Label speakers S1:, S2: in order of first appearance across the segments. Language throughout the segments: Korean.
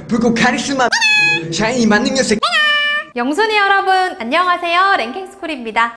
S1: 불꽃 카리스마 샤이니 만능 녀석.
S2: 영순이 여러분 안녕하세요. 랭킹스쿨입니다.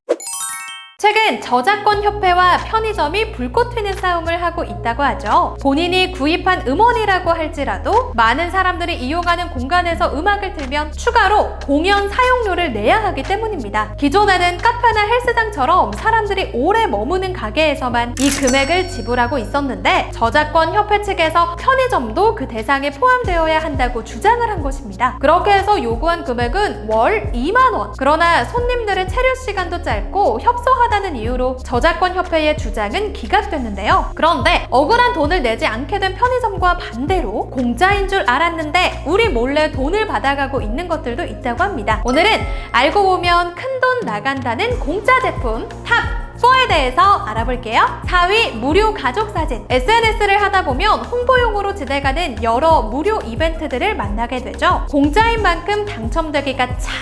S2: 최근 저작권 협회와 편의점이 불꽃 튀는 싸움을 하고 있다고 하죠. 본인이 구입한 음원이라고 할지라도 많은 사람들이 이용하는 공간에서 음악을 틀면 추가로 공연 사용료를 내야 하기 때문입니다. 기존에는 카페나 헬스장처럼 사람들이 오래 머무는 가게에서만 이 금액을 지불하고 있었는데 저작권 협회 측에서 편의점도 그 대상에 포함되어야 한다고 주장을 한 것입니다. 그렇게 해서 요구한 금액은 월 2만 원. 그러나 손님들의 체류 시간도 짧고 협소하다는 이유로 저작권 협회의 주장은 기각됐는데요. 그런데 억울한 돈을 내지 않게 된 편의점과 반대로 공짜인 줄 알았는데 우리 몰래 돈을 받아가고 있는 것들도 있다고 합니다. 오늘은 알고 보면 큰돈 나간다는 공짜 제품 탑 4에 대해서 알아볼게요. 4위 무료 가족 사진. SNS를 하다 보면 홍보용으로 진행하는 여러 무료 이벤트들을 만나게 되죠. 공짜인 만큼 당첨되기가 참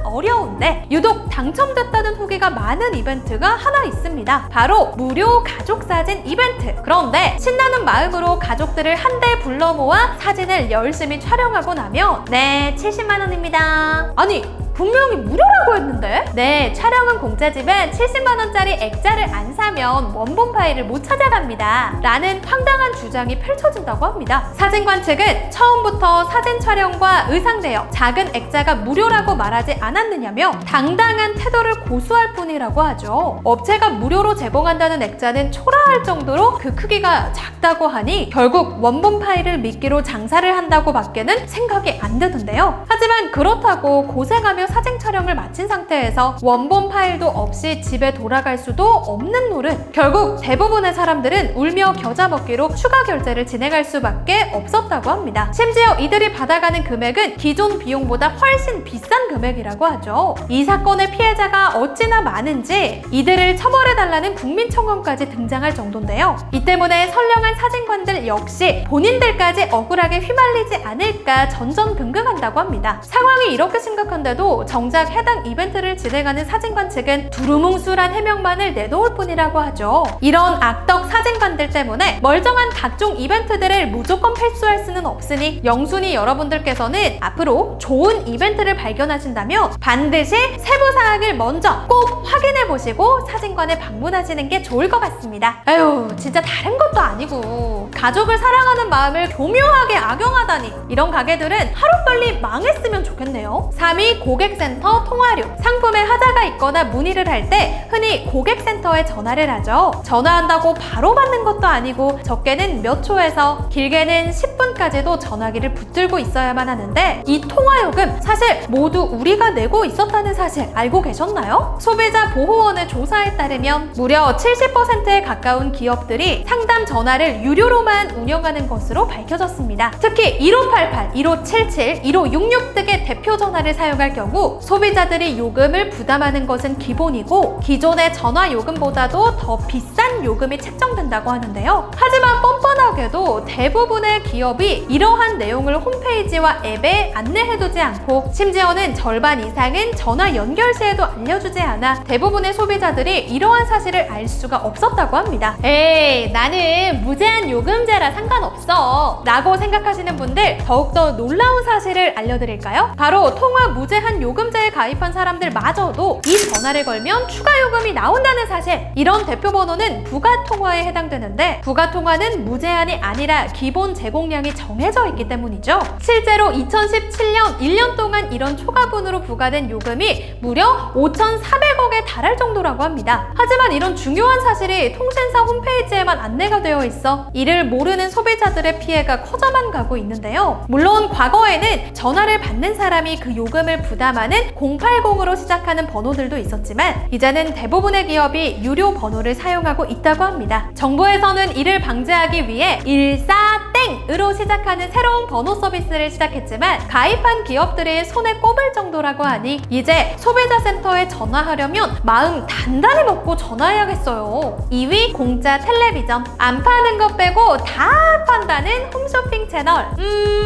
S2: 어려운데 유독 당첨됐다는 후기가 많은 이벤트가 하나 있습니다. 바로 무료 가족 사진 이벤트. 그런데 신나는 마음으로 가족들을 한데 불러 모아 사진을 열심히 촬영하고 나면 네, 70만 원입니다. 아니 분명히 무료라고 했는데? 네, 촬영은 공짜지만 70만원짜리 액자를 안 사면 원본 파일을 못 찾아갑니다. 라는 황당한 주장이 펼쳐진다고 합니다. 사진관 측은 처음부터 사진 촬영과 의상 대여, 작은 액자가 무료라고 말하지 않았느냐며 당당한 태도를 고수할 뿐이라고 하죠. 업체가 무료로 제공한다는 액자는 초라할 정도로 그 크기가 작다고 하니 결국 원본 파일을 미끼로 장사를 한다고 밖에는 생각이 안 드는데요. 하지만 그렇다고 고생하며 사진 촬영을 마친 상태에서 원본 파일도 없이 집에 돌아갈 수도 없는 노릇. 결국 대부분의 사람들은 울며 겨자 먹기로 추가 결제를 진행할 수밖에 없었다고 합니다. 심지어 이들이 받아가는 금액은 기존 비용보다 훨씬 비싼 금액이라고 하죠. 이 사건의 피해자가 어찌나 많은지 이들을 처벌해달라는 국민청원까지 등장할 정도인데요. 이 때문에 선량한 사진관들 역시 본인들까지 억울하게 휘말리지 않을까 전전긍긍한다고 합니다. 상황이 이렇게 심각한데도 정작 해당 이벤트를 진행하는 사진관 측은 두루뭉술한 해명만을 내놓을 뿐이라고 하죠. 이런 악덕 사진관들 때문에 멀쩡한 각종 이벤트들을 무조건 필수할 수는 없으니 영순이 여러분들께서는 앞으로 좋은 이벤트를 발견하신다면 반드시 세부사항을 먼저 꼭 확인해보시고 사진관에 방문하시는 게 좋을 것 같습니다. 아유, 진짜 다른 것도 아니고 가족을 사랑하는 마음을 교묘하게 악용하다니 이런 가게들은 하루빨리 망했으면 좋겠네요. 3위 고객센터 통화료. 상품에 하자가 있거나 문의를 할 때 흔히 고객센터에 전화를 하죠. 전화한다고 바로 받는 것도 아니고 적게는 몇 초에서 길게는 10분까지도 전화기를 붙들고 있어야만 하는데 이 통화요금 사실 모두 우리가 내고 있었다는 사실 알고 계셨나요? 소비자보호원의 조사에 따르면 무려 70%에 가까운 기업들이 상담 전화를 유료로만 운영하는 것으로 밝혀졌습니다. 특히 1588, 1577, 1566 등의 대표 전화를 사용할 경우 소비자들이 요금을 부담하는 것은 기본이고 기존의 전화 요금보다도 더 비싼 요금이 책정된다고 하는데요. 하지만 뻔뻔하게도 대부분의 기업이 이러한 내용을 홈페이지와 앱에 안내해두지 않고 심지어는 절반 이상은 전화 연결 시에도 알려주지 않아 대부분의 소비자들이 이러한 사실을 알 수가 없었다고 합니다. 에이, 나는 무제한 요금제라 상관없어 라고 생각하시는 분들 더욱더 놀라운 사실을 알려드릴까요? 바로 통화 무제한 요금제에 가입한 사람들마저도 이 전화를 걸면 추가 요금이 나온다는 사실. 이런 대표 번호는 부가통화에 해당되는데 부가통화는 무제한이 아니라 기본 제공량이 정해져 있기 때문이죠. 실제로 2017년 1년 동안 이런 초과분으로 부과된 요금이 무려 5,400억에 달할 정도라고 합니다. 하지만 이런 중요한 사실이 통신사 홈페이지에만 안내가 되어 있어 이를 모르는 소비자들의 피해가 커져만 가고 있는데요. 물론 과거에는 전화를 받는 사람이 그 요금을 부담하는 080으로 시작하는 번호들도 있었지만 이제는 대부분의 기업이 유료 번호를 사용하고 있다고 합니다. 정부에서는 이를 방지하기 위해 14땡으로 시작하는 새로운 번호 서비스를 시작했지만 가입한 기업들이 손에 꼽을 정도라고 하니 이제 소비자센터에 전화하려면 마음 단단히 먹고 전화해야겠어요. 2위 공짜 텔레비전. 안 파는 것 빼고 다 판다는 홈쇼핑 채널.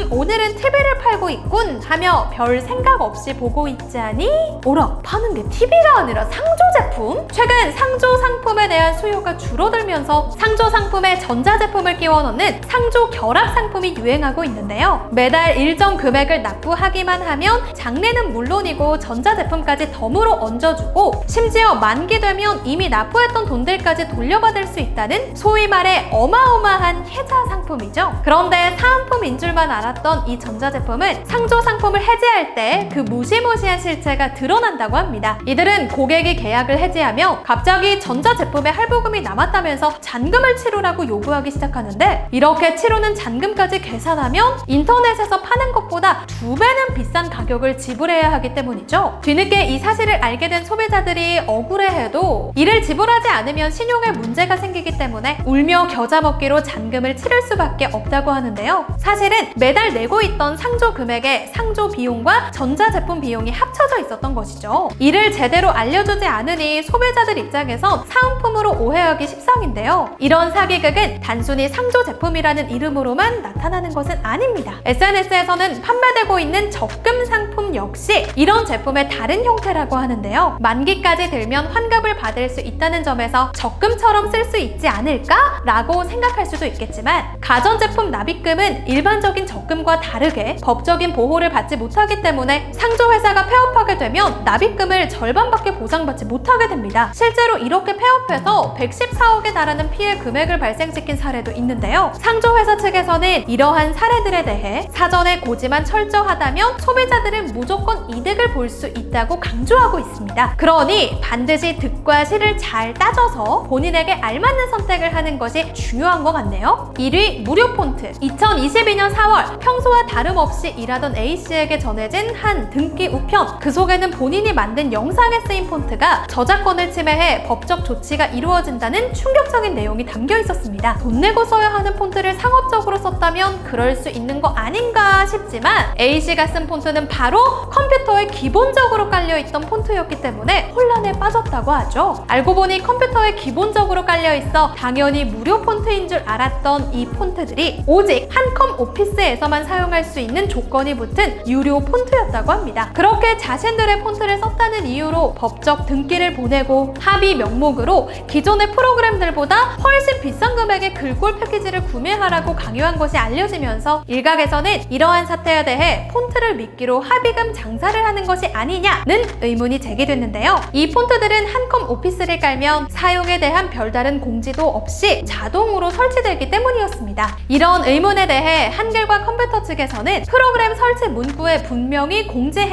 S2: 오늘은 TV를 팔고 있군 하며 별 생각 없이 보고 있지 않니? 오라, 파는 게 TV가 아니라 상조 제품? 최근 상조 상품에 대한 수요가 줄어들면서 상조 상품에 전자제품을 끼워 넣는 상조 결합 상품이 유행하고 있는데요. 매달 일정 금액을 납부하기만 하면 장래는 물론이고 전자제품까지 덤으로 얹어주고 심지어 만기되면 이미 납부했던 돈들까지 돌려받을 수 있다는 소위 말해 어마어마한 혜자 상품이죠. 그런데 사은품인 줄만 알았던 이 전자제품은 상조 상품을 해지할 때 그 무시무시한 실체가 드러난다고 합니다. 이들은 고객이 계약을 해지하며 갑자기 전자제품에 할부금이 남았다면서 잔금을 치르라고 요구하기 시작하는데 이렇게 치르는 잔금까지 계산하면 인터넷에서 파는 것보다 2배는 비싼 가격을 지불해야 하기 때문이죠. 뒤늦게 이 사실을 알게 된 소비자들이 억울해해도 이를 지불하지 않으면 신용에 문제가 생기기 때문에 울며 겨자 먹기로 잔금을 치를 수밖에 없다고 하는데요. 사실은 매달 내고 있던 상조 금액에 상조 비용과 전자제품 비용이 합쳐져 있었던 것이죠. 이를 제대로 알려주지 않으니 소비자들 입장에선 사은품으로 오해하기 십상인데요. 이런 사기극은 단순히 상조 제품이라는 이름으로만 나타나는 것은 아닙니다. SNS에서는 판매되고 있는 적금 상품 역시 이런 제품의 다른 형태라고 하는데요. 만기까지 들면 환급을 받을 수 있다는 점에서 적금처럼 쓸 수 있지 않을까? 라고 생각할 수도 있겠지만 가전제품 납입금은 일반적인 적금과 다르게 법적인 보호를 받지 못하기 때문에 상조회사가 폐업하게 되면 납입금을 절반밖에 보상받지 못하게 됩니다. 실제로 이렇게 폐업해서 114억에 달하는 피해 금액을 발생시킨 사례도 있는데요. 상조회사 측에서는 이러한 사례들에 대해 사전에 고지만 철저하다면 소비자들은 무조건 이득을 볼 수 있다고 강조하고 있습니다. 그러니 반드시 득과 실을 잘 따져서 본인에게 알맞는 선택을 하는 것이 중요한 것 같네요. 1위 무료 폰트. 2022년 4월 평소와 다름없이 일하던 A씨에게 전해진 한 등기 우편. 그 속에는 본인이 만든 영상에 쓰인 폰트가 저작권을 침해해 법적 조치가 이루어진다는 충격적인 내용이 담겨 있었습니다. 돈 내고 써야 하는 폰트를 상업적으로 썼다면 그럴 수 있는 거 아닌가 싶지만 A씨가 쓴 폰트는 바로 컴퓨터에 기본적으로 깔려있던 폰트였기 때문에 혼란에 빠졌다고 하죠. 알고 보니 컴퓨터에 기본적으로 깔려있어 당연히 무료 폰트인 줄 알았던 이 폰트들이 오직 한컴 오피스에서만 사용할 수 있는 조건이 붙은 유료 폰트였다고 합니다. 그렇게 자신들의 폰트를 썼다는 이유로 법적 등기를 보내고 합의 명목으로 기존의 프로그램들보다 훨씬 비싼 금액의 글꼴 패키지를 구매하라고 강요한 것이 알려지면서 일각에서는 이러한 사태에 대해 폰트를 미끼로 합의금 장사를 하는 것이 아니냐는 의문이 제기됐는데요. 이 폰트들은 한컴 오피스를 깔면 사용에 대한 별다른 공지도 없이 자동으로 설치되기 때문이었습니다. 이런 의문에 대해 한글과 컴퓨터 측에서는 프로그램 설치 문구에 분명히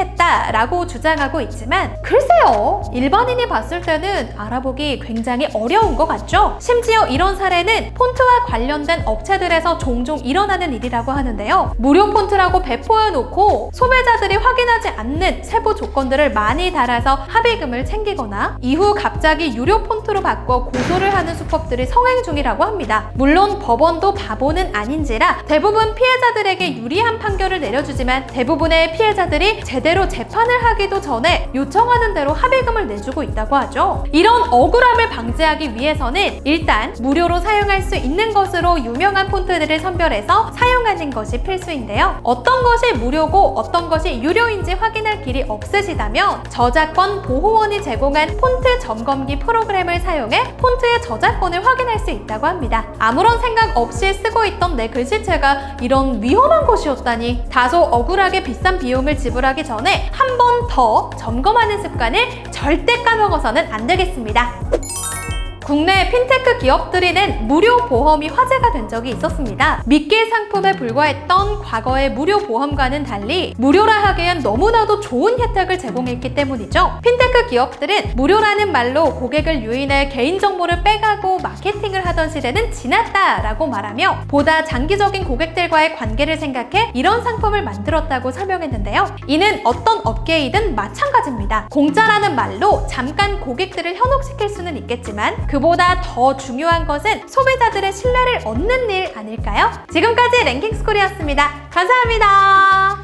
S2: 공지했다라고 주장하고 있지만 글쎄요, 일반인이 봤을 때는 알아보기 굉장히 어려운 것 같죠? 심지어 이런 사례는 폰트와 관련된 업체들에서 종종 일어나는 일이라고 하는데요. 무료 폰트라고 배포해놓고 소비자들이 확인하지 않는 세부 조건들을 많이 달아서 합의금을 챙기거나 이후 갑자기 유료 폰트로 바꿔 고소를 하는 수법들이 성행 중이라고 합니다. 물론 법원도 바보는 아닌지라 대부분 피해자들에게 유리한 판결을 내려주지만 대부분의 피해자들이 제대로 재판을 하기도 전에 요청하는 대로 합의금을 내주고 있다고 하죠. 이런 억울함을 방지하기 위해서는 일단 무료로 사용할 수 있는 것으로 유명한 폰트들을 선별해서 사용하는 것이 필수인데요. 어떤 것이 무료고 어떤 것이 유료인지 확인할 길이 없으시다면 저작권 보호원이 제공한 폰트 점검기 프로그램을 사용해 폰트의 저작권을 확인할 수 있다고 합니다. 아무런 생각 없이 쓰고 있던 내 글씨체가 이런 위험한 것이었다니 다소 억울하게 비싼 비용을 지불하기 전에 한 번 더 점검하는 습관을 절대 까먹어서는 안 되겠습니다. 국내 핀테크 기업들이는 무료 보험이 화제가 된 적이 있었습니다. 미끼 상품에 불과했던 과거의 무료 보험과는 달리 무료라 하기엔 너무나도 좋은 혜택을 제공했기 때문이죠. 핀테크 기업들은 무료라는 말로 고객을 유인해 개인정보를 빼가고 마케팅을 하던 시대는 지났다라고 말하며 보다 장기적인 고객들과의 관계를 생각해 이런 상품을 만들었다고 설명했는데요. 이는 어떤 업계이든 마찬가지입니다. 공짜라는 말로 잠깐 고객들을 현혹시킬 수는 있겠지만 그보다 더 중요한 것은 소비자들의 신뢰를 얻는 일 아닐까요? 지금까지 랭킹스쿨이었습니다. 감사합니다.